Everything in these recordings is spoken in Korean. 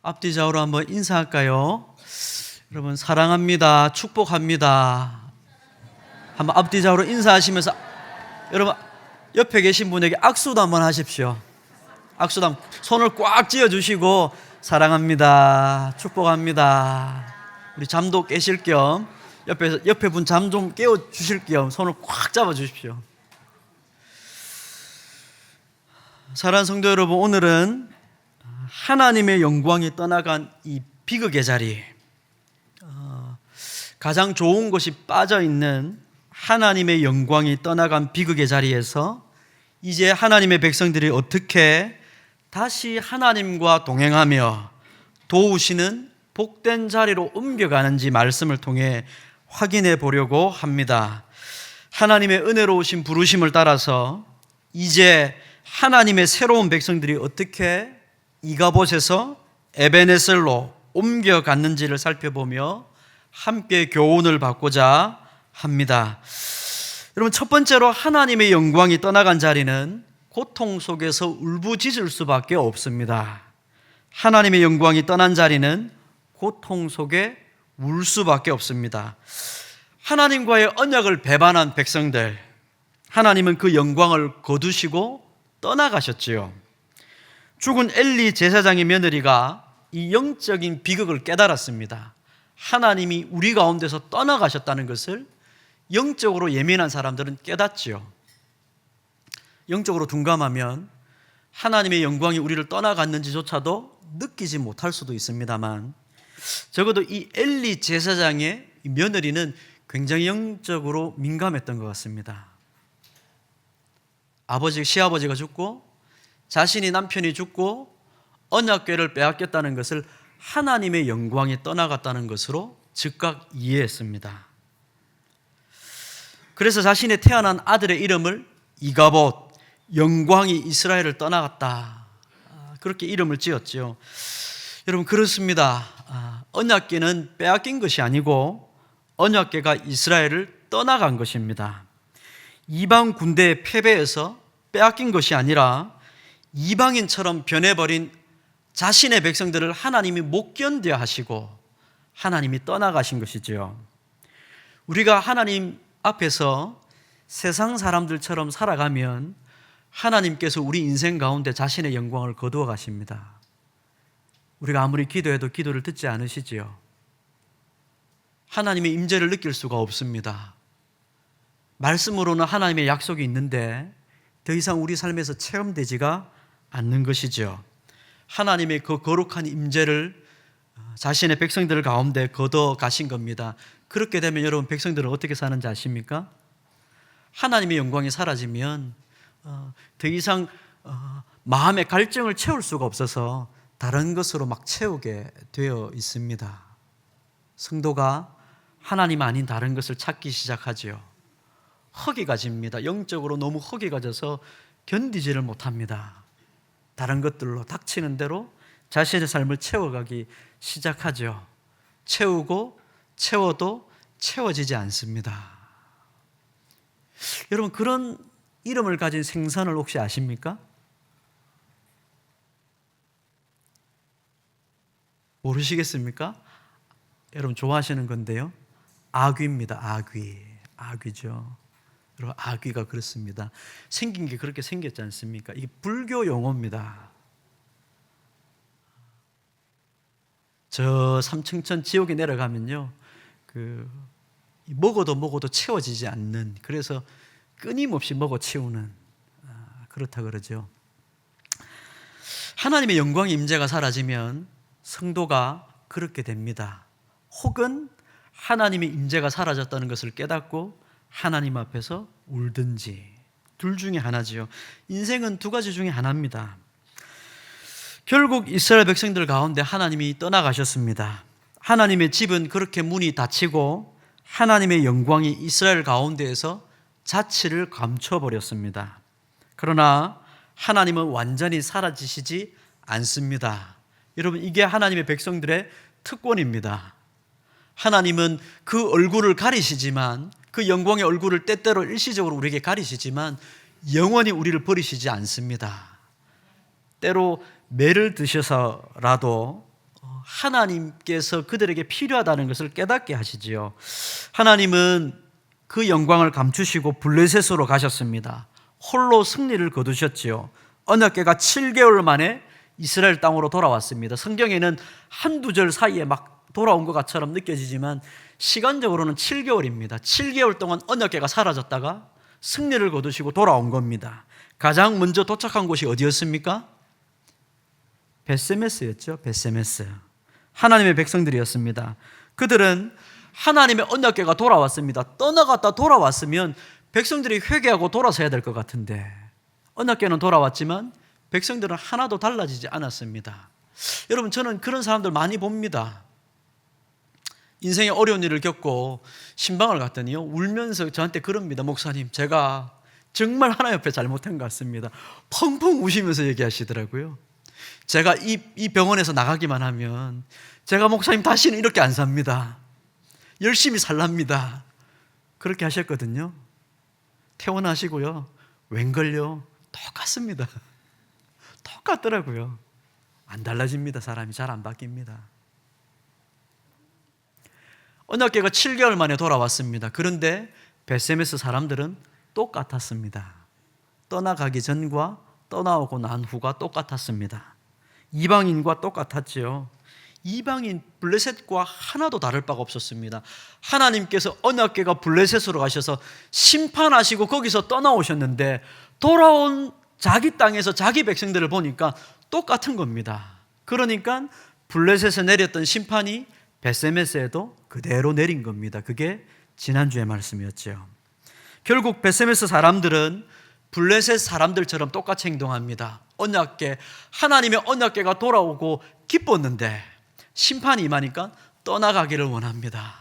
앞뒤 좌우로 한번 인사할까요? 여러분 사랑합니다. 축복합니다. 한번 앞뒤 좌우로 인사하시면서 여러분 옆에 계신 분에게 악수도 한번 하십시오. 악수도 한번 손을 꽉 쥐어주시고 사랑합니다. 축복합니다. 우리 잠도 깨실 겸 옆에 분 잠 좀 깨워주실 겸 손을 꽉 잡아주십시오. 사랑하는 성도 여러분, 오늘은 하나님의 영광이 떠나간 이 비극의 자리, 가장 좋은 것이 빠져있는 하나님의 영광이 떠나간 비극의 자리에서 이제 하나님의 백성들이 어떻게 다시 하나님과 동행하며 도우시는 복된 자리로 옮겨가는지 말씀을 통해 확인해 보려고 합니다. 하나님의 은혜로우신 부르심을 따라서 이제 하나님의 새로운 백성들이 어떻게 이가봇에서 에베네셀로 옮겨갔는지를 살펴보며 함께 교훈을 받고자 합니다. 여러분, 첫 번째로 하나님의 영광이 떠나간 자리는 고통 속에서 울부짖을 수밖에 없습니다. 하나님의 영광이 떠난 자리는 고통 속에 울 수밖에 없습니다. 하나님과의 언약을 배반한 백성들, 하나님은 그 영광을 거두시고 떠나가셨지요. 죽은 엘리 제사장의 며느리가 이 영적인 비극을 깨달았습니다. 하나님이 우리 가운데서 떠나가셨다는 것을 영적으로 예민한 사람들은 깨닫지요. 영적으로 둔감하면 하나님의 영광이 우리를 떠나갔는지조차도 느끼지 못할 수도 있습니다만, 적어도 이 엘리 제사장의 며느리는 굉장히 영적으로 민감했던 것 같습니다. 시아버지가 죽고 자신이 남편이 죽고 언약궤를 빼앗겼다는 것을 하나님의 영광이 떠나갔다는 것으로 즉각 이해했습니다. 그래서 자신의 태어난 아들의 이름을 이가봇, 영광이 이스라엘을 떠나갔다, 그렇게 이름을 지었죠. 여러분, 그렇습니다. 언약궤는 빼앗긴 것이 아니고 언약궤가 이스라엘을 떠나간 것입니다. 이방 군대의 패배에서 빼앗긴 것이 아니라 이방인처럼 변해버린 자신의 백성들을 하나님이 못 견뎌 하시고 하나님이 떠나가신 것이죠. 우리가 하나님 앞에서 세상 사람들처럼 살아가면 하나님께서 우리 인생 가운데 자신의 영광을 거두어 가십니다. 우리가 아무리 기도해도 기도를 듣지 않으시지요. 하나님의 임재를 느낄 수가 없습니다. 말씀으로는 하나님의 약속이 있는데 더 이상 우리 삶에서 체험되지가 않는 것이죠. 하나님의 그 거룩한 임재를 자신의 백성들 가운데 거둬 가신 겁니다. 그렇게 되면 여러분, 백성들은 어떻게 사는지 아십니까? 하나님의 영광이 사라지면 더 이상 마음의 갈증을 채울 수가 없어서 다른 것으로 막 채우게 되어 있습니다. 성도가 하나님 아닌 다른 것을 찾기 시작하지요. 허기가 집니다. 영적으로 너무 허기가 져서 견디지를 못합니다. 다른 것들로 닥치는 대로 자신의 삶을 채워가기 시작하죠. 채우고 채워도 채워지지 않습니다. 여러분, 그런 이름을 가진 생선을 혹시 아십니까? 모르시겠습니까? 여러분 좋아하시는 건데요, 아귀입니다. 아귀죠. 여러분, 아귀가 그렇습니다. 생긴 게 그렇게 생겼지 않습니까? 이게 불교 용어입니다. 저 삼층천 지옥에 내려가면요, 먹어도 채워지지 않는, 그래서 끊임없이 먹어 채우는, 그렇다 그러죠. 하나님의 영광의 임재가 사라지면 성도가 그렇게 됩니다. 혹은 하나님의 임재가 사라졌다는 것을 깨닫고 하나님 앞에서 울든지, 둘 중에 하나지요. 인생은 두 가지 중에 하나입니다. 결국 이스라엘 백성들 가운데 하나님이 떠나가셨습니다. 하나님의 집은 그렇게 문이 닫히고 하나님의 영광이 이스라엘 가운데에서 자취를 감춰버렸습니다. 그러나 하나님은 완전히 사라지시지 않습니다. 여러분, 이게 하나님의 백성들의 특권입니다. 하나님은 그 얼굴을 가리시지만, 그 영광의 얼굴을 때때로 일시적으로 우리에게 가리시지만 영원히 우리를 버리시지 않습니다. 때로 매를 드셔서라도 하나님께서 그들에게 필요하다는 것을 깨닫게 하시지요. 하나님은 그 영광을 감추시고 블레셋으로 가셨습니다. 홀로 승리를 거두셨지요. 언약궤가 7개월 만에 이스라엘 땅으로 돌아왔습니다. 성경에는 한두 절 사이에 막 돌아온 것처럼 느껴지지만 시간적으로는 7개월입니다. 7개월 동안 언약궤가 사라졌다가 승리를 거두시고 돌아온 겁니다. 가장 먼저 도착한 곳이 어디였습니까? 벳세메스였죠. 벳세메스. 하나님의 백성들이었습니다. 그들은 하나님의 언약궤가 돌아왔습니다. 떠나갔다 돌아왔으면 백성들이 회개하고 돌아서야 될 것 같은데 언약궤는 돌아왔지만 백성들은 하나도 달라지지 않았습니다. 여러분, 저는 그런 사람들 많이 봅니다. 인생에 어려운 일을 겪고 신방을 갔더니요, 울면서 저한테 그럽니다. 목사님, 제가 정말 하나님 앞에 잘못한 것 같습니다. 펑펑 우시면서 얘기하시더라고요. 제가 이 병원에서 나가기만 하면 제가 목사님 다시는 이렇게 안 삽니다. 열심히 살랍니다. 그렇게 하셨거든요. 퇴원하시고요, 웬걸요? 똑같습니다. 똑같더라고요. 안 달라집니다. 사람이 잘 안 바뀝니다. 언약궤가 7개월 만에 돌아왔습니다. 그런데 벳세메스 사람들은 똑같았습니다. 떠나가기 전과 떠나오고 난 후가 똑같았습니다. 이방인과 똑같았지요. 이방인 블레셋과 하나도 다를 바가 없었습니다. 하나님께서 언약궤가 블레셋으로 가셔서 심판하시고 거기서 떠나오셨는데 돌아온 자기 땅에서 자기 백성들을 보니까 똑같은 겁니다. 그러니까 블레셋에 내렸던 심판이 벳세메스에도 그대로 내린 겁니다. 그게 지난주의 말씀이었죠. 결국 벳세메스 사람들은 블레셋 사람들처럼 똑같이 행동합니다. 언약궤, 하나님의 언약궤가 돌아오고 기뻤는데 심판이 임하니까 떠나가기를 원합니다.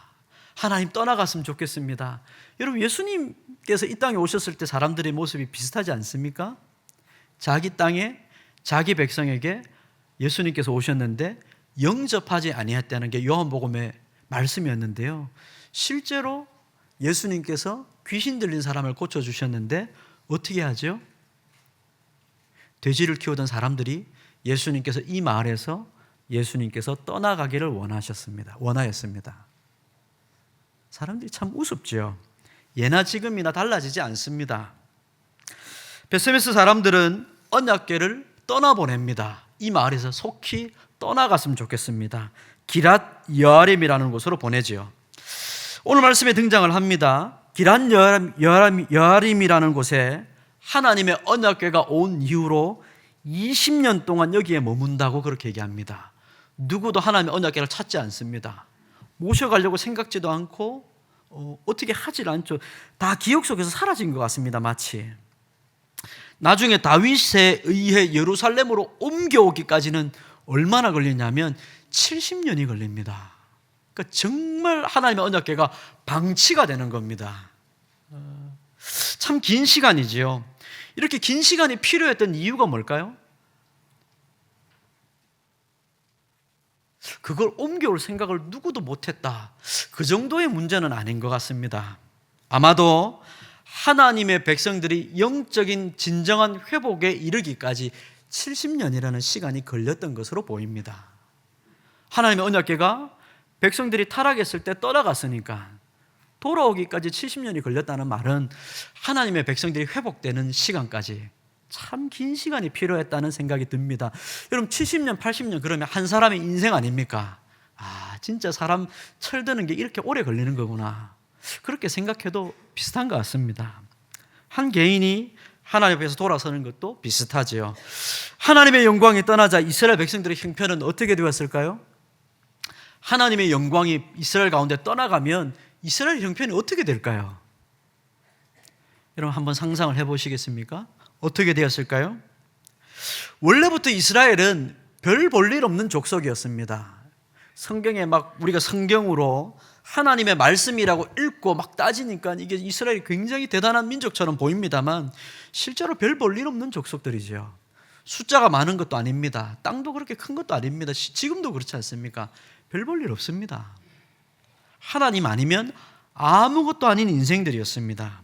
하나님 떠나갔으면 좋겠습니다. 여러분, 예수님께서 이 땅에 오셨을 때 사람들의 모습이 비슷하지 않습니까? 자기 땅에 자기 백성에게 예수님께서 오셨는데 영접하지 아니했다는 게 요한복음의 말씀이었는데요. 실제로 예수님께서 귀신 들린 사람을 고쳐주셨는데 어떻게 하죠? 돼지를 키우던 사람들이 예수님께서 이 마을에서 예수님께서 떠나가기를 원하였습니다. 사람들이 참 우습죠. 예나 지금이나 달라지지 않습니다. 벳세메스 사람들은 언약궤를 떠나보냅니다. 이 마을에서 속히 떠나갔으면 좋겠습니다. 기랏 여아림이라는 곳으로 보내지요. 오늘 말씀에 등장을 합니다. 기랏 여아림이라는 곳에 하나님의 언약궤가 온 이후로 20년 동안 여기에 머문다고 그렇게 얘기합니다. 누구도 하나님의 언약궤를 찾지 않습니다. 모셔가려고 생각지도 않고 어떻게 하질 않죠. 다 기억 속에서 사라진 것 같습니다. 마치 나중에 다윗에 의해 예루살렘으로 옮겨오기까지는 얼마나 걸리냐면 70년이 걸립니다. 그러니까 정말 하나님의 언약궤가 방치가 되는 겁니다. 참 긴 시간이지요. 이렇게 긴 시간이 필요했던 이유가 뭘까요? 그걸 옮겨올 생각을 누구도 못했다. 그 정도의 문제는 아닌 것 같습니다. 아마도 하나님의 백성들이 영적인 진정한 회복에 이르기까지 70년이라는 시간이 걸렸던 것으로 보입니다. 하나님의 언약궤가 백성들이 타락했을 때 떠나갔으니까 돌아오기까지 70년이 걸렸다는 말은 하나님의 백성들이 회복되는 시간까지 참 긴 시간이 필요했다는 생각이 듭니다. 여러분, 70년, 80년 그러면 한 사람의 인생 아닙니까? 진짜 사람 철드는 게 이렇게 오래 걸리는 거구나. 그렇게 생각해도 비슷한 것 같습니다. 한 개인이 하나님 앞에서 돌아서는 것도 비슷하지요. 하나님의 영광이 떠나자 이스라엘 백성들의 형편은 어떻게 되었을까요? 하나님의 영광이 이스라엘 가운데 떠나가면 이스라엘 형편이 어떻게 될까요? 여러분, 한번 상상을 해보시겠습니까? 어떻게 되었을까요? 원래부터 이스라엘은 별 볼 일 없는 족속이었습니다. 성경에 막 우리가 성경으로 하나님의 말씀이라고 읽고 막 따지니까 이게 이스라엘이 굉장히 대단한 민족처럼 보입니다만 실제로 별 볼 일 없는 족속들이죠. 숫자가 많은 것도 아닙니다. 땅도 그렇게 큰 것도 아닙니다. 지금도 그렇지 않습니까? 별 볼 일 없습니다. 하나님 아니면 아무것도 아닌 인생들이었습니다.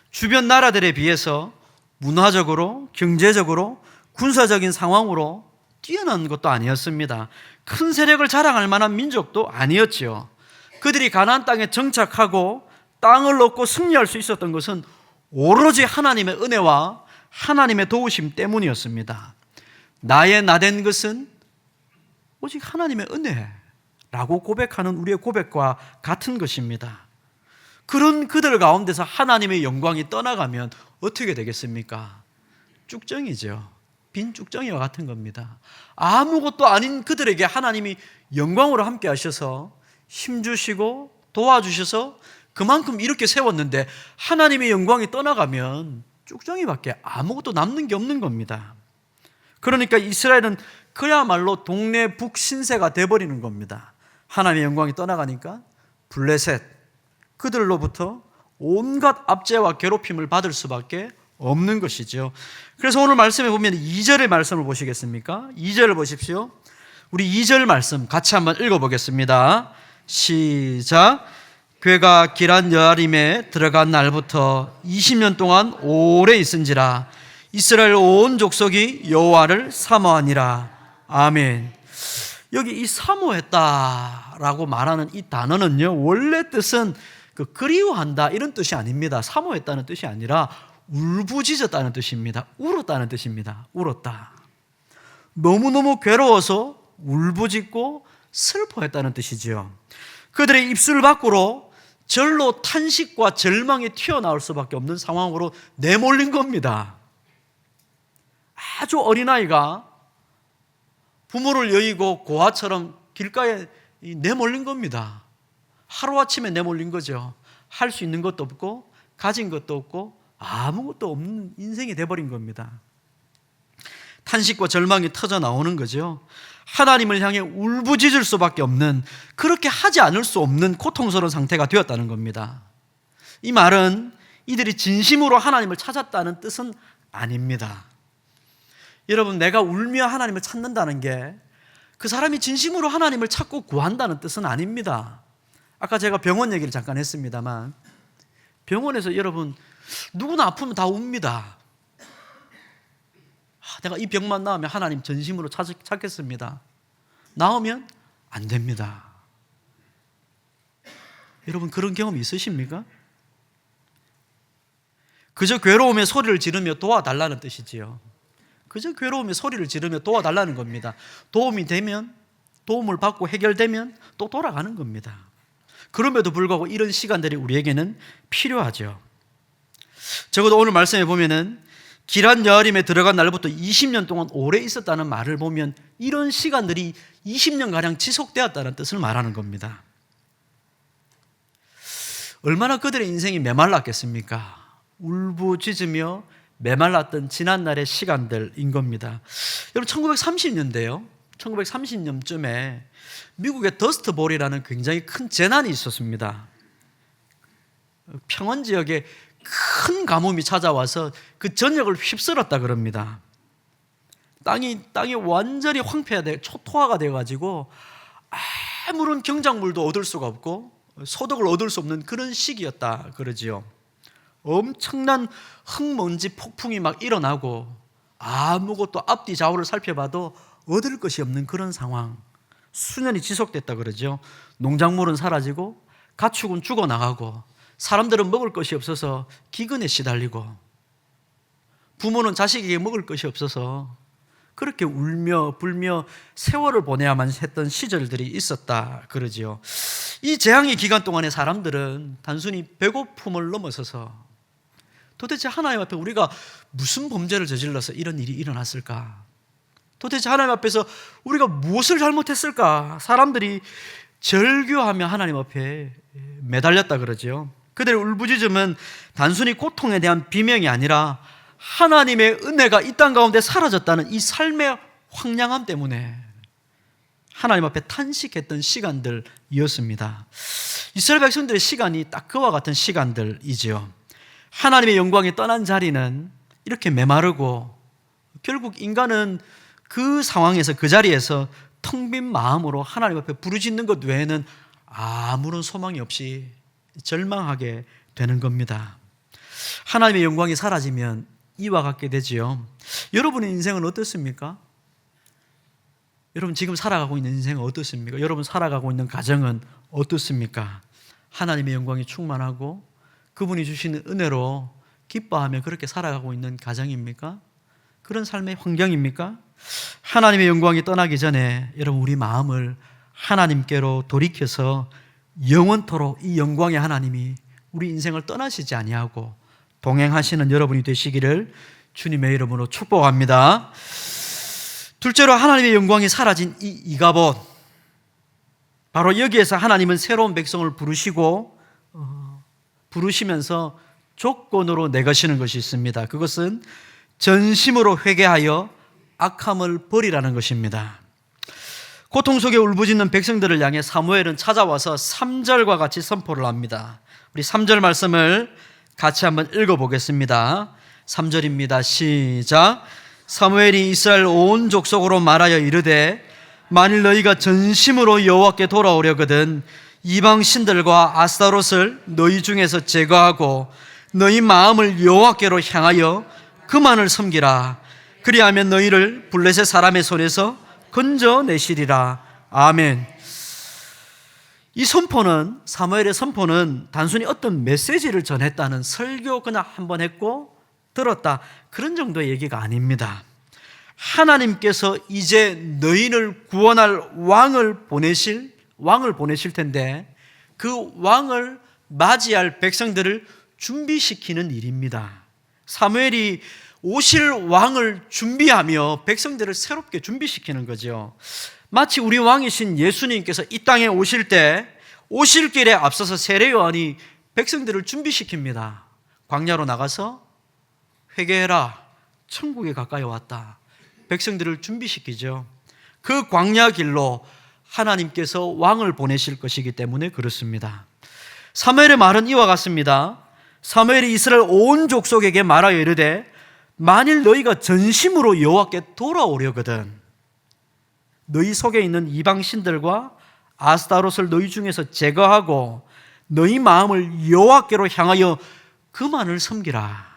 주변 나라들에 비해서 문화적으로, 경제적으로, 군사적인 상황으로 뛰어난 것도 아니었습니다. 큰 세력을 자랑할 만한 민족도 아니었지요. 그들이 가나안 땅에 정착하고 땅을 얻고 승리할 수 있었던 것은 오로지 하나님의 은혜와 하나님의 도우심 때문이었습니다. 나의 나된 것은 오직 하나님의 은혜라고 고백하는 우리의 고백과 같은 것입니다. 그런 그들 가운데서 하나님의 영광이 떠나가면 어떻게 되겠습니까? 쭉정이죠. 빈 쭉정이와 같은 겁니다. 아무것도 아닌 그들에게 하나님이 영광으로 함께 하셔서 힘주시고 도와주셔서 그만큼 이렇게 세웠는데 하나님의 영광이 떠나가면 쭉정이밖에 아무것도 남는 게 없는 겁니다. 그러니까 이스라엘은 그야말로 동네 북신세가 돼버리는 겁니다. 하나님의 영광이 떠나가니까 블레셋, 그들로부터 온갖 압제와 괴롭힘을 받을 수밖에 없는 것이죠. 그래서 오늘 말씀에 보면 2절의 말씀을 보시겠습니까? 2절을 보십시오. 우리 2절 말씀 같이 한번 읽어보겠습니다. 시작. 괴가 기란 여아림에 들어간 날부터 20년 동안 오래 있은지라 이스라엘 온 족속이 여호와를 사모하니라. 아멘. 여기 이 사모했다라고 말하는 이 단어는요, 원래 뜻은 그리워한다 이런 뜻이 아닙니다. 사모했다는 뜻이 아니라 울부짖었다는 뜻입니다. 울었다는 뜻입니다. 울었다. 너무너무 괴로워서 울부짖고 슬퍼했다는 뜻이지요. 그들의 입술 밖으로 절로 탄식과 절망이 튀어나올 수밖에 없는 상황으로 내몰린 겁니다. 아주 어린아이가 부모를 여의고 고아처럼 길가에 내몰린 겁니다. 하루아침에 내몰린 거죠. 할 수 있는 것도 없고 가진 것도 없고 아무것도 없는 인생이 돼버린 겁니다. 탄식과 절망이 터져 나오는 거죠. 하나님을 향해 울부짖을 수밖에 없는, 그렇게 하지 않을 수 없는 고통스러운 상태가 되었다는 겁니다. 이 말은 이들이 진심으로 하나님을 찾았다는 뜻은 아닙니다. 여러분, 내가 울며 하나님을 찾는다는 게 그 사람이 진심으로 하나님을 찾고 구한다는 뜻은 아닙니다. 아까 제가 병원 얘기를 잠깐 했습니다만, 병원에서 여러분 누구나 아프면 다 웁니다. 내가 이 병만 나으면 하나님 전심으로 찾겠습니다. 나으면 안 됩니다. 여러분, 그런 경험 있으십니까? 그저 괴로움에 소리를 지르며 도와달라는 뜻이지요. 그저 괴로움에 소리를 지르며 도와달라는 겁니다. 도움이 되면, 도움을 받고 해결되면 또 돌아가는 겁니다. 그럼에도 불구하고 이런 시간들이 우리에게는 필요하죠. 적어도 오늘 말씀에 보면은 기란 여아림에 들어간 날부터 20년 동안 오래 있었다는 말을 보면 이런 시간들이 20년가량 지속되었다는 뜻을 말하는 겁니다. 얼마나 그들의 인생이 메말랐겠습니까? 울부짖으며 메말랐던 지난날의 시간들인 겁니다. 여러분, 1930년대요. 1930년쯤에 미국의 더스트볼이라는 굉장히 큰 재난이 있었습니다. 평원 지역에 큰 가뭄이 찾아와서 그 전역을 휩쓸었다 그럽니다. 땅이 완전히 초토화가 되어가지고 아무런 경작물도 얻을 수가 없고 소득을 얻을 수 없는 그런 시기였다 그러지요. 엄청난 흙먼지 폭풍이 막 일어나고 아무것도 앞뒤 좌우를 살펴봐도 얻을 것이 없는 그런 상황, 수년이 지속됐다 그러죠. 농작물은 사라지고 가축은 죽어나가고 사람들은 먹을 것이 없어서 기근에 시달리고 부모는 자식에게 먹을 것이 없어서 그렇게 울며 불며 세월을 보내야만 했던 시절들이 있었다 그러지요. 이 재앙의 기간 동안에 사람들은 단순히 배고픔을 넘어서서 도대체 하나님 앞에 우리가 무슨 범죄를 저질러서 이런 일이 일어났을까? 도대체 하나님 앞에서 우리가 무엇을 잘못했을까? 사람들이 절규하며 하나님 앞에 매달렸다 그러죠. 그들의 울부짖음은 단순히 고통에 대한 비명이 아니라 하나님의 은혜가 이 땅 가운데 사라졌다는 이 삶의 황량함 때문에 하나님 앞에 탄식했던 시간들이었습니다. 이스라엘 백성들의 시간이 딱 그와 같은 시간들이지요. 하나님의 영광이 떠난 자리는 이렇게 메마르고 결국 인간은 그 상황에서, 그 자리에서 텅 빈 마음으로 하나님 앞에 부르짖는 것 외에는 아무런 소망이 없이 절망하게 되는 겁니다. 하나님의 영광이 사라지면 이와 같게 되지요. 여러분의 인생은 어떻습니까? 여러분 지금 살아가고 있는 인생은 어떻습니까? 여러분 살아가고 있는 가정은 어떻습니까? 하나님의 영광이 충만하고 그분이 주시는 은혜로 기뻐하며 그렇게 살아가고 있는 가정입니까? 그런 삶의 환경입니까? 하나님의 영광이 떠나기 전에 여러분 우리 마음을 하나님께로 돌이켜서 영원토록 이 영광의 하나님이 우리 인생을 떠나시지 아니하고 동행하시는 여러분이 되시기를 주님의 이름으로 축복합니다. 둘째로 하나님의 영광이 사라진 이 이가봇, 바로 여기에서 하나님은 새로운 백성을 부르시면서 조건으로 내거시는 것이 있습니다. 그것은 전심으로 회개하여 악함을 버리라는 것입니다. 고통 속에 울부짖는 백성들을 향해 사무엘은 찾아와서 3절과 같이 선포를 합니다. 우리 3절 말씀을 같이 한번 읽어보겠습니다. 3절입니다. 시작. 사무엘이 이스라엘 온 족속으로 말하여 이르되 만일 너희가 전심으로 여호와께 돌아오려거든 이방 신들과 아스타롯을 너희 중에서 제거하고 너희 마음을 여호와께로 향하여 그만을 섬기라. 그리하면 너희를 블레셋 사람의 손에서 건져내시리라. 아멘. 이 선포는, 사무엘의 선포는 단순히 어떤 메시지를 전했다는 설교 그냥 한번 했고 들었다 그런 정도의 얘기가 아닙니다. 하나님께서 이제 너희를 구원할 왕을 보내실 텐데 그 왕을 맞이할 백성들을 준비시키는 일입니다. 사무엘이 오실 왕을 준비하며 백성들을 새롭게 준비시키는 거죠. 마치 우리 왕이신 예수님께서 이 땅에 오실 때 오실 길에 앞서서 세례 요한이 백성들을 준비시킵니다. 광야로 나가서 회개해라, 천국에 가까이 왔다. 백성들을 준비시키죠. 그 광야 길로 하나님께서 왕을 보내실 것이기 때문에 그렇습니다. 사무엘의 말은 이와 같습니다. 사무엘이 이스라엘 온 족속에게 말하여 이르되 만일 너희가 전심으로 여호와께 돌아오려거든 너희 속에 있는 이방 신들과 아스타롯을 너희 중에서 제거하고 너희 마음을 여호와께로 향하여 그만을 섬기라.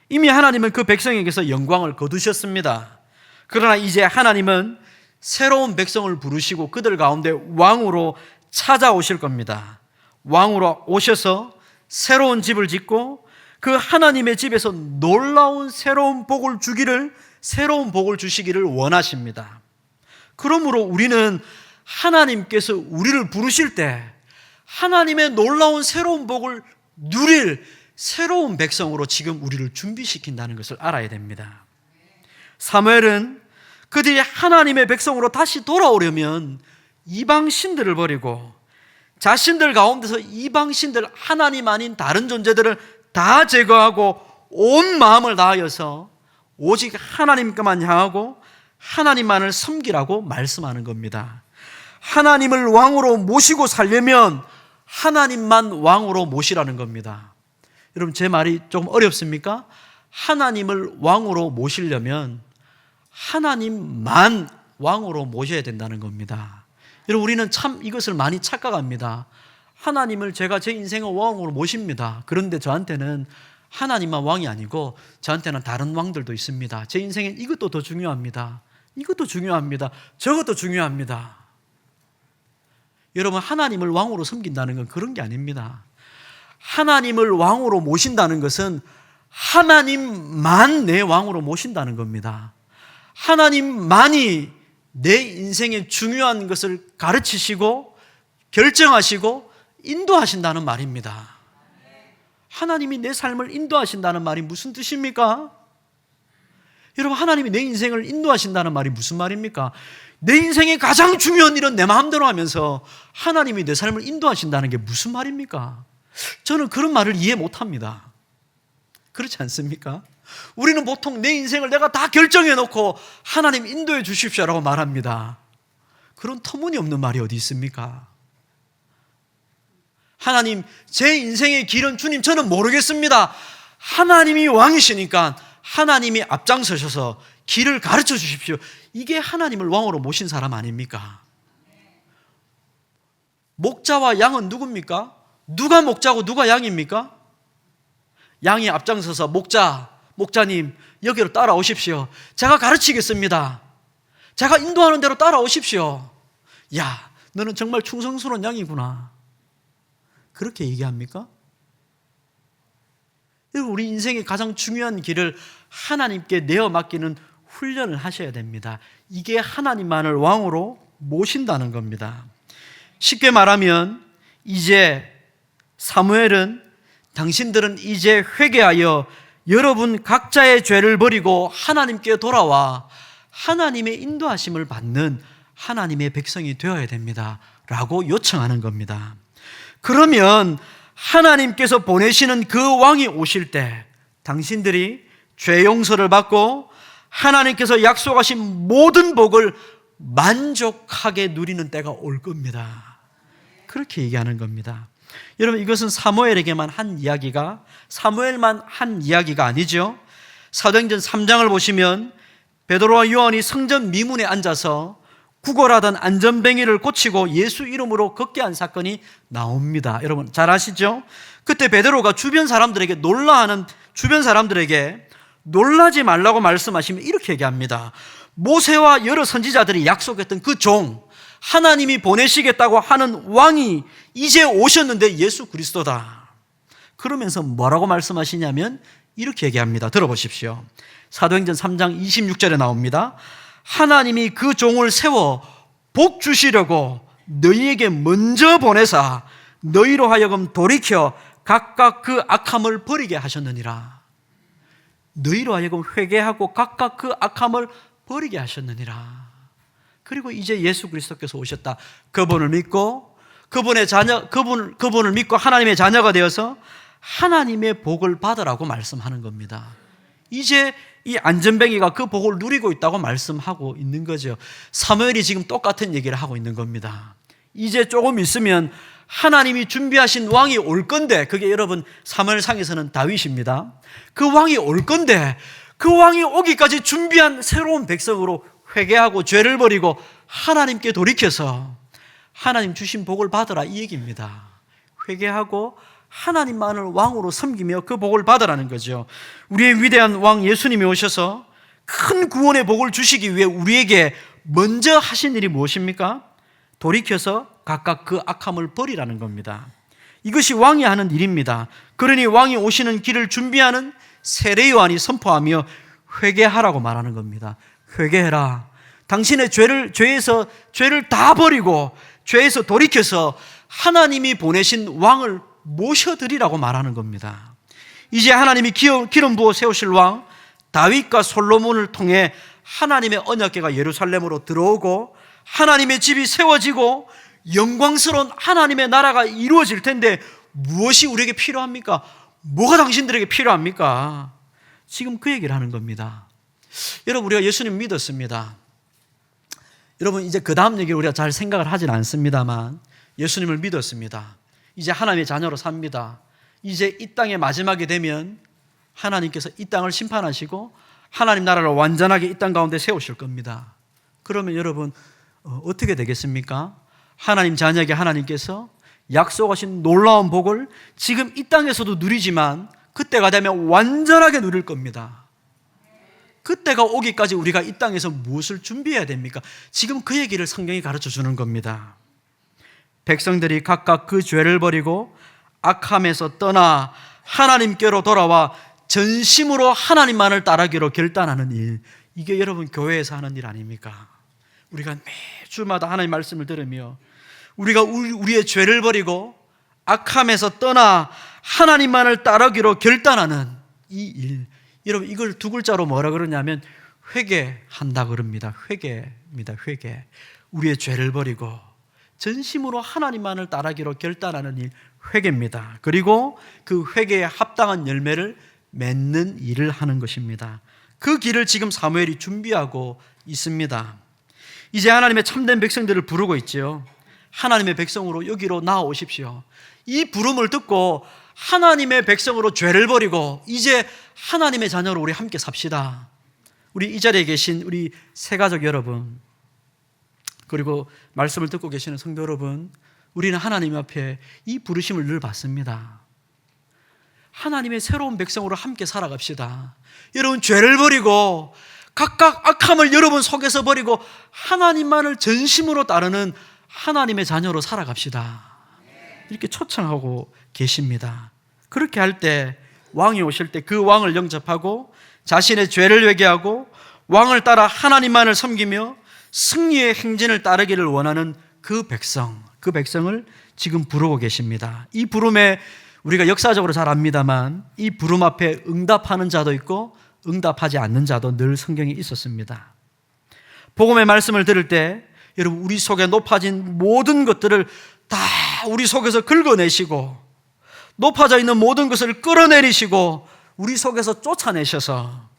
이미 하나님은 그 백성에게서 영광을 거두셨습니다. 그러나 이제 하나님은 새로운 백성을 부르시고 그들 가운데 왕으로 찾아오실 겁니다. 왕으로 오셔서 새로운 집을 짓고 그 하나님의 집에서 놀라운 새로운 복을 주시기를 원하십니다. 그러므로 우리는 하나님께서 우리를 부르실 때 하나님의 놀라운 새로운 복을 누릴 새로운 백성으로 지금 우리를 준비시킨다는 것을 알아야 됩니다. 사무엘은 그들이 하나님의 백성으로 다시 돌아오려면 이방 신들을 버리고 자신들 가운데서 이방 신들, 하나님 아닌 다른 존재들을 다 제거하고 온 마음을 다하여서 오직 하나님께만 향하고 하나님만을 섬기라고 말씀하는 겁니다. 하나님을 왕으로 모시고 살려면 하나님만 왕으로 모시라는 겁니다. 여러분 제 말이 조금 어렵습니까? 하나님을 왕으로 모시려면 하나님만 왕으로 모셔야 된다는 겁니다. 여러분 우리는 참 이것을 많이 착각합니다. 하나님을 제가 제 인생의 왕으로 모십니다. 그런데 저한테는 하나님만 왕이 아니고 저한테는 다른 왕들도 있습니다. 제 인생엔 이것도 더 중요합니다. 이것도 중요합니다. 저것도 중요합니다. 여러분 하나님을 왕으로 섬긴다는 건 그런 게 아닙니다. 하나님을 왕으로 모신다는 것은 하나님만 내 왕으로 모신다는 겁니다. 하나님만이 내 인생의 중요한 것을 가르치시고 결정하시고 인도하신다는 말입니다. 하나님이 내 삶을 인도하신다는 말이 무슨 뜻입니까? 여러분 하나님이 내 인생을 인도하신다는 말이 무슨 말입니까? 내 인생의 가장 중요한 일은 내 마음대로 하면서 하나님이 내 삶을 인도하신다는 게 무슨 말입니까? 저는 그런 말을 이해 못합니다. 그렇지 않습니까? 우리는 보통 내 인생을 내가 다 결정해 놓고 하나님 인도해 주십시오라고 말합니다. 그런 터무니없는 말이 어디 있습니까? 하나님, 제 인생의 길은 주님 저는 모르겠습니다. 하나님이 왕이시니까 하나님이 앞장서셔서 길을 가르쳐 주십시오. 이게 하나님을 왕으로 모신 사람 아닙니까? 목자와 양은 누굽니까? 누가 목자고 누가 양입니까? 양이 앞장서서 목자님 여기로 따라오십시오. 제가 가르치겠습니다. 제가 인도하는 대로 따라오십시오. 야, 너는 정말 충성스러운 양이구나. 그렇게 얘기합니까? 우리 인생의 가장 중요한 길을 하나님께 내어 맡기는 훈련을 하셔야 됩니다. 이게 하나님만을 왕으로 모신다는 겁니다. 쉽게 말하면 이제 사무엘은 당신들은 이제 회개하여 여러분 각자의 죄를 버리고 하나님께 돌아와 하나님의 인도하심을 받는 하나님의 백성이 되어야 됩니다. 라고 요청하는 겁니다. 그러면 하나님께서 보내시는 그 왕이 오실 때 당신들이 죄 용서를 받고 하나님께서 약속하신 모든 복을 만족하게 누리는 때가 올 겁니다. 그렇게 얘기하는 겁니다. 여러분, 이것은 사무엘만 한 이야기가 아니죠. 사도행전 3장을 보시면 베드로와 요한이 성전 미문에 앉아서 구걸하던 안전뱅이를 고치고 예수 이름으로 걷게 한 사건이 나옵니다. 여러분 잘 아시죠? 그때 베드로가 주변 사람들에게 놀라지 말라고 말씀하시면 이렇게 얘기합니다. 모세와 여러 선지자들이 약속했던 그 종, 하나님이 보내시겠다고 하는 왕이 이제 오셨는데 예수 그리스도다. 그러면서 뭐라고 말씀하시냐면 이렇게 얘기합니다. 들어보십시오. 사도행전 3장 26절에 나옵니다. 하나님이 그 종을 세워 복 주시려고 너희에게 먼저 보내사 너희로 하여금 돌이켜 각각 그 악함을 버리게 하셨느니라. 너희로 하여금 회개하고 각각 그 악함을 버리게 하셨느니라. 그리고 이제 예수 그리스도께서 오셨다. 그분을 믿고 그분을 믿고 하나님의 자녀가 되어서 하나님의 복을 받으라고 말씀하는 겁니다. 이제 이 안전뱅이가 그 복을 누리고 있다고 말씀하고 있는 거죠. 사무엘이 지금 똑같은 얘기를 하고 있는 겁니다. 이제 조금 있으면 하나님이 준비하신 왕이 올 건데, 그게 여러분 사무엘상에서는 다윗입니다. 그 왕이 올 건데 그 왕이 오기까지 준비한 새로운 백성으로 회개하고 죄를 버리고 하나님께 돌이켜서 하나님 주신 복을 받으라, 이 얘기입니다. 회개하고 하나님만을 왕으로 섬기며 그 복을 받으라는 거죠. 우리의 위대한 왕 예수님이 오셔서 큰 구원의 복을 주시기 위해 우리에게 먼저 하신 일이 무엇입니까? 돌이켜서 각각 그 악함을 버리라는 겁니다. 이것이 왕이 하는 일입니다. 그러니 왕이 오시는 길을 준비하는 세례 요한이 선포하며 회개하라고 말하는 겁니다. 회개해라. 당신의 죄를 다 버리고 죄에서 돌이켜서 하나님이 보내신 왕을 모셔드리라고 말하는 겁니다. 이제 하나님이 기름 부어 세우실 왕 다윗과 솔로몬을 통해 하나님의 언약궤가 예루살렘으로 들어오고 하나님의 집이 세워지고 영광스러운 하나님의 나라가 이루어질 텐데 무엇이 우리에게 필요합니까? 뭐가 당신들에게 필요합니까? 지금 그 얘기를 하는 겁니다. 여러분, 우리가 예수님 믿었습니다. 여러분, 이제 그 다음 얘기를 우리가 잘 생각을 하진 않습니다만 예수님을 믿었습니다. 이제 하나님의 자녀로 삽니다. 이제 이 땅의 마지막이 되면 하나님께서 이 땅을 심판하시고 하나님 나라를 완전하게 이 땅 가운데 세우실 겁니다. 그러면 여러분 어떻게 되겠습니까? 하나님 자녀에게 하나님께서 약속하신 놀라운 복을 지금 이 땅에서도 누리지만 그때가 되면 완전하게 누릴 겁니다. 그때가 오기까지 우리가 이 땅에서 무엇을 준비해야 됩니까? 지금 그 얘기를 성경이 가르쳐 주는 겁니다. 백성들이 각각 그 죄를 버리고 악함에서 떠나 하나님께로 돌아와 전심으로 하나님만을 따르기로 결단하는 일, 이게 여러분 교회에서 하는 일 아닙니까? 우리가 매주마다 하나님의 말씀을 들으며 우리가 우리의 죄를 버리고 악함에서 떠나 하나님만을 따르기로 결단하는 이 일, 여러분 이걸 두 글자로 뭐라 그러냐면 회개한다 그럽니다. 회개입니다. 회개. 우리의 죄를 버리고 전심으로 하나님만을 따르기로 결단하는 일, 회개입니다. 그리고 그 회개에 합당한 열매를 맺는 일을 하는 것입니다. 그 길을 지금 사무엘이 준비하고 있습니다. 이제 하나님의 참된 백성들을 부르고 있죠. 하나님의 백성으로 여기로 나아오십시오. 이 부름을 듣고 하나님의 백성으로 죄를 버리고 이제 하나님의 자녀로 우리 함께 삽시다. 우리 이 자리에 계신 우리 새가족 여러분, 그리고 말씀을 듣고 계시는 성도 여러분, 우리는 하나님 앞에 이 부르심을 늘 받습니다. 하나님의 새로운 백성으로 함께 살아갑시다. 여러분 죄를 버리고 각각 악함을 여러분 속에서 버리고 하나님만을 전심으로 따르는 하나님의 자녀로 살아갑시다. 이렇게 초청하고 계십니다. 그렇게 할 때 왕이 오실 때 그 왕을 영접하고 자신의 죄를 회개하고 왕을 따라 하나님만을 섬기며 승리의 행진을 따르기를 원하는 그 백성을 지금 부르고 계십니다. 이 부름에 우리가 역사적으로 잘 압니다만 이 부름 앞에 응답하는 자도 있고 응답하지 않는 자도 늘 성경에 있었습니다. 복음의 말씀을 들을 때 여러분 우리 속에 높아진 모든 것들을 다 우리 속에서 긁어내시고 높아져 있는 모든 것을 끌어내리시고 우리 속에서 쫓아내셔서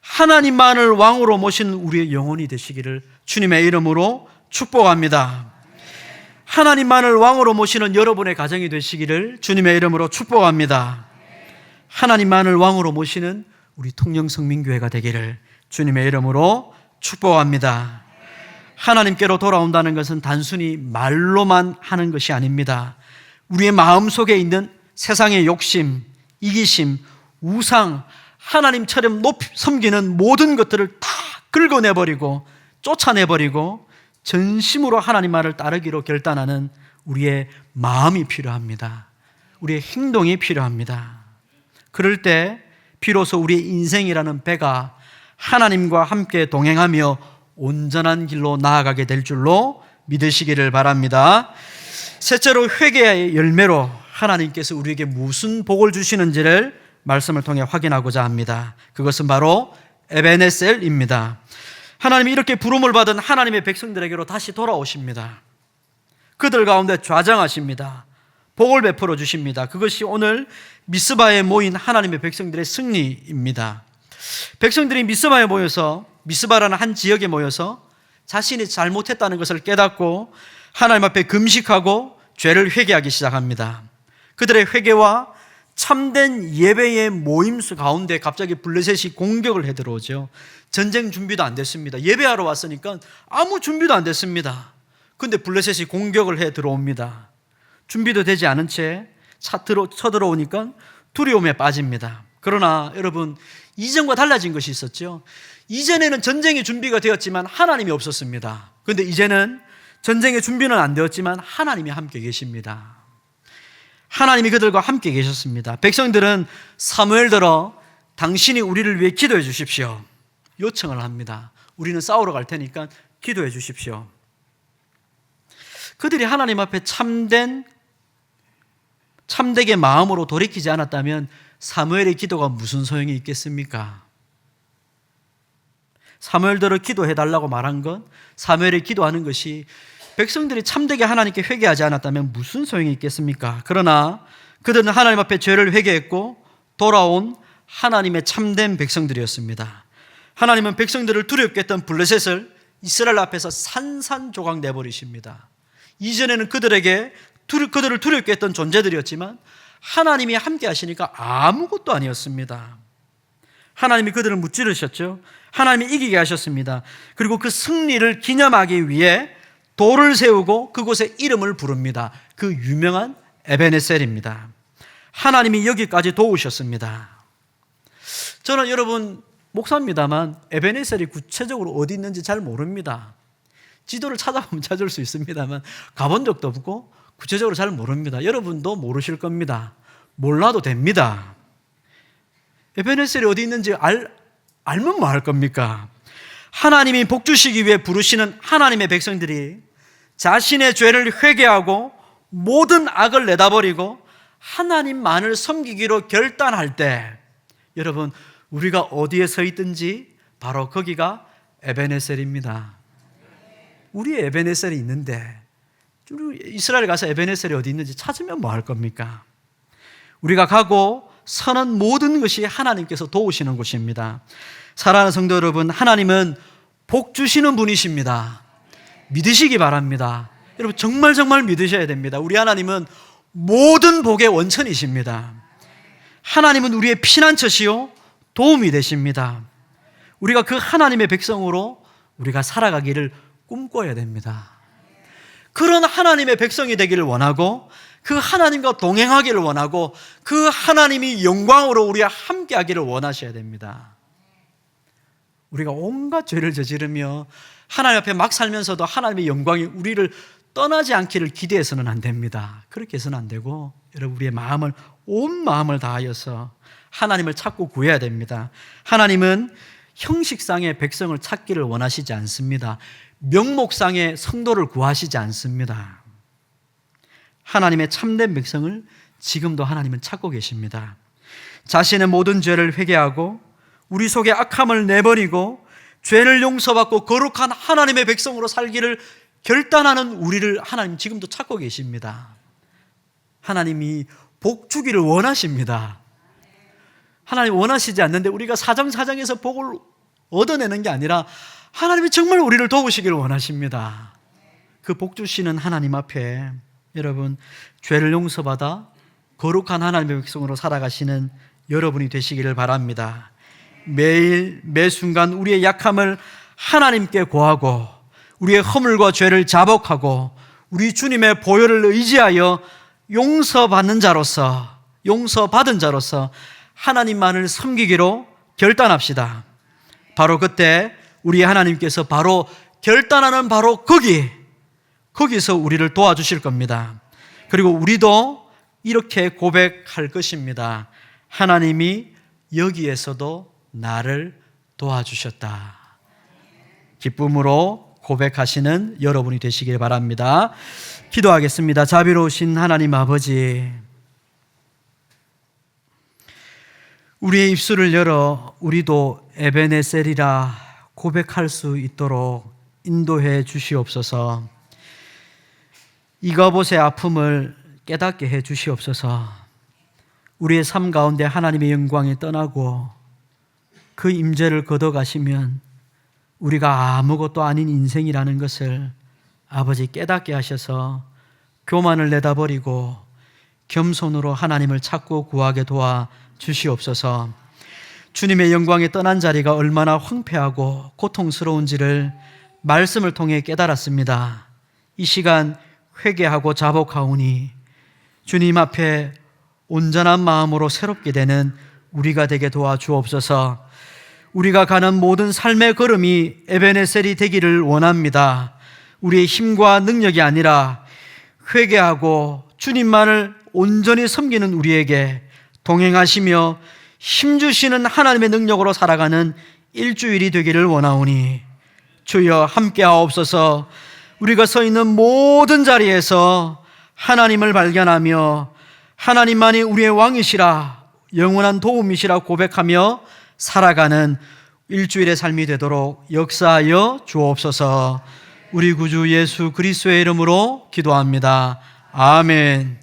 하나님만을 왕으로 모신 우리의 영혼이 되시기를 주님의 이름으로 축복합니다. 하나님만을 왕으로 모시는 여러분의 가정이 되시기를 주님의 이름으로 축복합니다. 하나님만을 왕으로 모시는 우리 통영성민교회가 되기를 주님의 이름으로 축복합니다. 하나님께로 돌아온다는 것은 단순히 말로만 하는 것이 아닙니다. 우리의 마음속에 있는 세상의 욕심, 이기심, 우상, 하나님처럼 섬기는 모든 것들을 다 긁어내버리고 쫓아내버리고 전심으로 하나님만을 따르기로 결단하는 우리의 마음이 필요합니다. 우리의 행동이 필요합니다. 그럴 때 비로소 우리의 인생이라는 배가 하나님과 함께 동행하며 온전한 길로 나아가게 될 줄로 믿으시기를 바랍니다. 셋째로 회개의 열매로 하나님께서 우리에게 무슨 복을 주시는지를 말씀을 통해 확인하고자 합니다. 그것은 바로 에베네셀입니다. 하나님이 이렇게 부름을 받은 하나님의 백성들에게로 다시 돌아오십니다. 그들 가운데 좌정하십니다. 복을 베풀어 주십니다. 그것이 오늘 미스바에 모인 하나님의 백성들의 승리입니다. 백성들이 미스바에 모여서 미스바라는 한 지역에 모여서 자신이 잘못했다는 것을 깨닫고 하나님 앞에 금식하고 죄를 회개하기 시작합니다. 그들의 회개와 참된 예배의 모임수 가운데 갑자기 블레셋이 공격을 해 들어오죠. 전쟁 준비도 안 됐습니다. 예배하러 왔으니까 아무 준비도 안 됐습니다. 그런데 블레셋이 공격을 해 들어옵니다. 준비도 되지 않은 채 쳐들어오니까 두려움에 빠집니다. 그러나 여러분, 이전과 달라진 것이 있었죠. 이전에는 전쟁의 준비가 되었지만 하나님이 없었습니다. 그런데 이제는 전쟁의 준비는 안 되었지만 하나님이 함께 계십니다. 하나님이 그들과 함께 계셨습니다. 백성들은 사무엘더러 당신이 우리를 위해 기도해 주십시오. 요청을 합니다. 우리는 싸우러 갈 테니까 기도해 주십시오. 그들이 하나님 앞에 참되게 마음으로 돌이키지 않았다면 사무엘의 기도가 무슨 소용이 있겠습니까? 사무엘더러 기도해 달라고 말한 건 사무엘이 기도하는 것이 백성들이 참되게 하나님께 회개하지 않았다면 무슨 소용이 있겠습니까? 그러나 그들은 하나님 앞에 죄를 회개했고 돌아온 하나님의 참된 백성들이었습니다. 하나님은 백성들을 두렵게 했던 블레셋을 이스라엘 앞에서 산산조각 내버리십니다. 이전에는 그들을 두렵게 했던 존재들이었지만 하나님이 함께 하시니까 아무것도 아니었습니다. 하나님이 그들을 무찌르셨죠. 하나님이 이기게 하셨습니다. 그리고 그 승리를 기념하기 위해 돌을 세우고 그곳에 이름을 부릅니다. 그 유명한 에베네셀입니다. 하나님이 여기까지 도우셨습니다. 저는 여러분 목사입니다만 에베네셀이 구체적으로 어디 있는지 잘 모릅니다. 지도를 찾아보면 찾을 수 있습니다만 가본 적도 없고 구체적으로 잘 모릅니다. 여러분도 모르실 겁니다. 몰라도 됩니다. 에베네셀이 어디 있는지 알면 뭐 할 겁니까? 하나님이 복 주시기 위해 부르시는 하나님의 백성들이 자신의 죄를 회개하고 모든 악을 내다버리고 하나님만을 섬기기로 결단할 때 여러분 우리가 어디에 서 있든지 바로 거기가 에베네셀입니다. 우리의 에베네셀이 있는데 이스라엘 가서 에베네셀이 어디 있는지 찾으면 뭐 할 겁니까? 우리가 가고 서는 모든 것이 하나님께서 도우시는 곳입니다. 사랑하는 성도 여러분, 하나님은 복 주시는 분이십니다. 믿으시기 바랍니다. 여러분 정말 믿으셔야 됩니다. 우리 하나님은 모든 복의 원천이십니다. 하나님은 우리의 피난처시요 도움이 되십니다. 우리가 그 하나님의 백성으로 우리가 살아가기를 꿈꿔야 됩니다. 그런 하나님의 백성이 되기를 원하고 그 하나님과 동행하기를 원하고 그 하나님이 영광으로 우리와 함께하기를 원하셔야 됩니다. 우리가 온갖 죄를 저지르며 하나님 앞에 막 살면서도 하나님의 영광이 우리를 떠나지 않기를 기대해서는 안 됩니다. 그렇게 해서는 안 되고 여러분 우리의 마음을 온 마음을 다하여서 하나님을 찾고 구해야 됩니다. 하나님은 형식상의 백성을 찾기를 원하시지 않습니다. 명목상의 성도를 구하시지 않습니다. 하나님의 참된 백성을 지금도 하나님은 찾고 계십니다. 자신의 모든 죄를 회개하고 우리 속의 악함을 내버리고 죄를 용서받고 거룩한 하나님의 백성으로 살기를 결단하는 우리를 하나님 지금도 찾고 계십니다. 하나님이 복 주기를 원하십니다. 하나님 원하시지 않는데 우리가 사정사정해서 복을 얻어내는 게 아니라 하나님이 정말 우리를 도우시기를 원하십니다. 그 복 주시는 하나님 앞에 여러분 죄를 용서받아 거룩한 하나님의 백성으로 살아가시는 여러분이 되시기를 바랍니다. 매일 매순간 우리의 약함을 하나님께 고하고 우리의 허물과 죄를 자복하고 우리 주님의 보혈을 의지하여 용서받은 자로서 하나님만을 섬기기로 결단합시다. 바로 그때 우리 하나님께서 바로 결단하는 바로 거기서 우리를 도와주실 겁니다. 그리고 우리도 이렇게 고백할 것입니다. 하나님이 여기에서도 나를 도와주셨다. 기쁨으로 고백하시는 여러분이 되시길 바랍니다. 기도하겠습니다. 자비로우신 하나님 아버지, 우리의 입술을 열어 우리도 에베네셀이라 고백할 수 있도록 인도해 주시옵소서. 이가봇의 아픔을 깨닫게 해 주시옵소서. 우리의 삶 가운데 하나님의 영광이 떠나고 그 임재를 걷어가시면 우리가 아무것도 아닌 인생이라는 것을 아버지 깨닫게 하셔서 교만을 내다버리고 겸손으로 하나님을 찾고 구하게 도와 주시옵소서. 주님의 영광이 떠난 자리가 얼마나 황폐하고 고통스러운지를 말씀을 통해 깨달았습니다. 이 시간 회개하고 자복하오니 주님 앞에 온전한 마음으로 새롭게 되는 우리가 되게 도와주옵소서. 우리가 가는 모든 삶의 걸음이 에베네셀이 되기를 원합니다. 우리의 힘과 능력이 아니라 회개하고 주님만을 온전히 섬기는 우리에게 동행하시며 힘주시는 하나님의 능력으로 살아가는 일주일이 되기를 원하오니 주여 함께하옵소서. 우리가 서 있는 모든 자리에서 하나님을 발견하며 하나님만이 우리의 왕이시라 영원한 도움이시라 고백하며 살아가는 일주일의 삶이 되도록 역사하여 주옵소서. 우리 구주 예수 그리스도의 이름으로 기도합니다. 아멘.